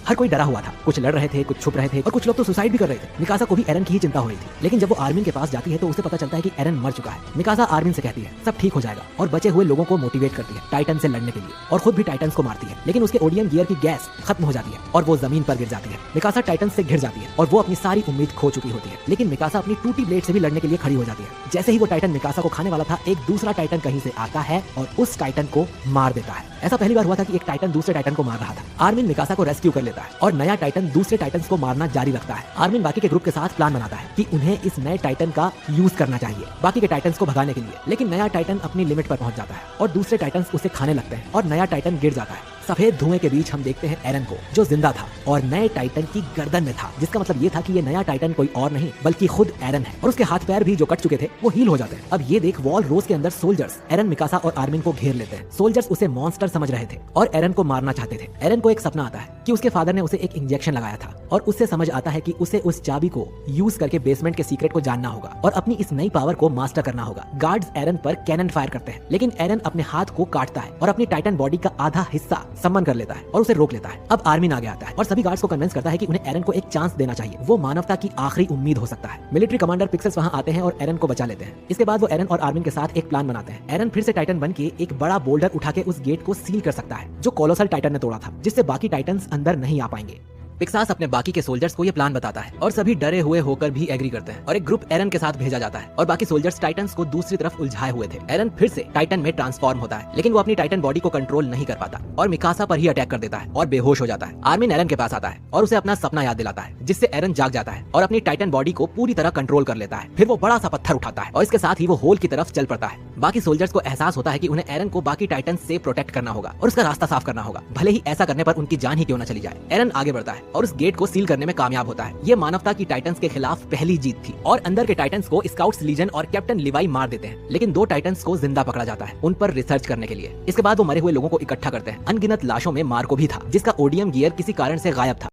हर कोई डरा हुआ था, कुछ लड़ रहे थे, कुछ छुप रहे थे और कुछ लोग तो सुसाइड भी कर रहे थे। मिकासा को भी एरन की ही चिंता हो रही थी, लेकिन जब वो आर्मिन के पास जाती है तो उसे पता चलता है कि एरन मर चुका है। मिकासा आर्मिन से कहती है सब ठीक हो जाएगा और बचे हुए लोगों को मोटिवेट करती है टाइटन से लड़ने के लिए और खुद भी टाइटन्स को मारती है, लेकिन उसके ओडियम गियर की गैस खत्म हो जाती है और वो जमीन पर गिर जाती है। मिकासा टाइटन से घिर जाती है और वो अपनी सारी उम्मीद खो चुकी होती है, लेकिन मिकासा अपनी टूटी ब्लेड से भी लड़ने के लिए खड़ी हो जाती है। जैसे ही वो टाइटन मिकासा को खाने वाला था, एक दूसरा टाइटन कहीं से आता है और उस टाइटन को मार देता है। ऐसा पहली बार हुआ था कि एक टाइटन दूसरे टाइटन को मार रहा था। आर्मिन मिकासा को रेस्क्यू कर लेता है और नया टाइटन दूसरे टाइटन्स को मारना जारी रखता है। आर्मिन बाकी के ग्रुप के साथ प्लान बनाता है कि उन्हें इस नए टाइटन का यूज करना चाहिए बाकी के टाइटन्स को भगाने के लिए, लेकिन नया टाइटन अपनी लिमिट पर पहुंच जाता है और दूसरे टाइटन्स उसे खाने लगते हैं और नया टाइटन गिर जाता है। सफेद धुएं के बीच हम देखते हैं एरन को, जो जिंदा था और नए टाइटन की गर्दन में था, जिसका मतलब ये था कि ये नया टाइटन कोई और नहीं बल्कि खुद एरन है और उसके हाथ पैर भी जो कट चुके थे वो हील हो जाते हैं। अब ये देख वॉल रोज के अंदर सोल्जर्स एरन, मिकासा और आर्मिन को घेर लेते हैं। सोल्जर्स उसे मॉन्स्टर समझ रहे थे और एरन को मारना चाहते थे। एरन को एक सपना आता है कि उसके फादर ने उसे एक इंजेक्शन लगाया था और उससे समझ आता है कि उसे उस चाबी को यूज करके बेसमेंट के सीक्रेट को जानना होगा और अपनी इस नई पावर को मास्टर करना होगा। गार्ड्स एरन पर कैनन फायर करते हैं, लेकिन एरन अपने हाथ को काटता है और अपनी टाइटन बॉडी का आधा हिस्सा समन कर लेता है और उसे रोक लेता है। अब आर्मिन आगे आता है और सभी गार्ड्स को कन्विंस करता है कि उन्हें एरन को एक चांस देना चाहिए, वो मानवता की आखिरी उम्मीद हो सकता है। मिलिट्री कमांडर पिक्सेल्स वहां आते हैं और एरन को बचा लेते हैं। इसके बाद वो एरन और आर्मिन के साथ एक प्लान बनाते हैं। एरन फिर से टाइटन बन के एक बड़ा बोल्डर उठा के उस गेट को सील कर सकता है जो कोलोसल टाइटन ने तोड़ा था, जिससे बाकी टाइटन्स अंदर नहीं आ पाएंगे। पिक्सास अपने बाकी के सोल्जर्स को ये प्लान बताता है और सभी डरे हुए होकर भी एग्री करते हैं और एक ग्रुप एरन के साथ भेजा जाता है और बाकी सोल्जर्स टाइटन्स को दूसरी तरफ उलझाए हुए थे। एरन फिर से टाइटन में ट्रांसफॉर्म होता है, लेकिन वो अपनी टाइटन बॉडी को कंट्रोल नहीं कर पाता और मिकासा पर ही अटैक कर देता है और बेहोश हो जाता है। आर्मिन एरन के पास आता है और उसे अपना सपना याद दिलाता है, जिससे एरन जाग जाता है और अपनी टाइटन बॉडी को पूरी तरह कंट्रोल कर लेता है। फिर वो बड़ा सा पत्थर उठाता है और इसके साथ ही वो होल की तरफ चल पड़ता है। बाकी सोल्जर्स को एहसास होता है कि उन्हें एरन को बाकी टाइटन से प्रोटेक्ट करना होगा और उसका रास्ता साफ करना होगा, भले ही ऐसा करने पर उनकी जान ही क्यों न चली जाए। एरन आगे बढ़ता है और उस गेट को सील करने में कामयाब होता है। ये मानवता की टाइटन्स के खिलाफ पहली जीत थी और अंदर के टाइटन्स को स्काउट्स लीजन और कैप्टन लिवाई मार देते हैं, लेकिन 2 टाइटन्स को जिंदा पकड़ा जाता है उन पर रिसर्च करने के लिए। इसके बाद वो मरे हुए लोगों को इकट्ठा करते हैं। अनगिनत लाशों में मार्को भी था, जिसका ओडियम गियर किसी कारण से गायब था।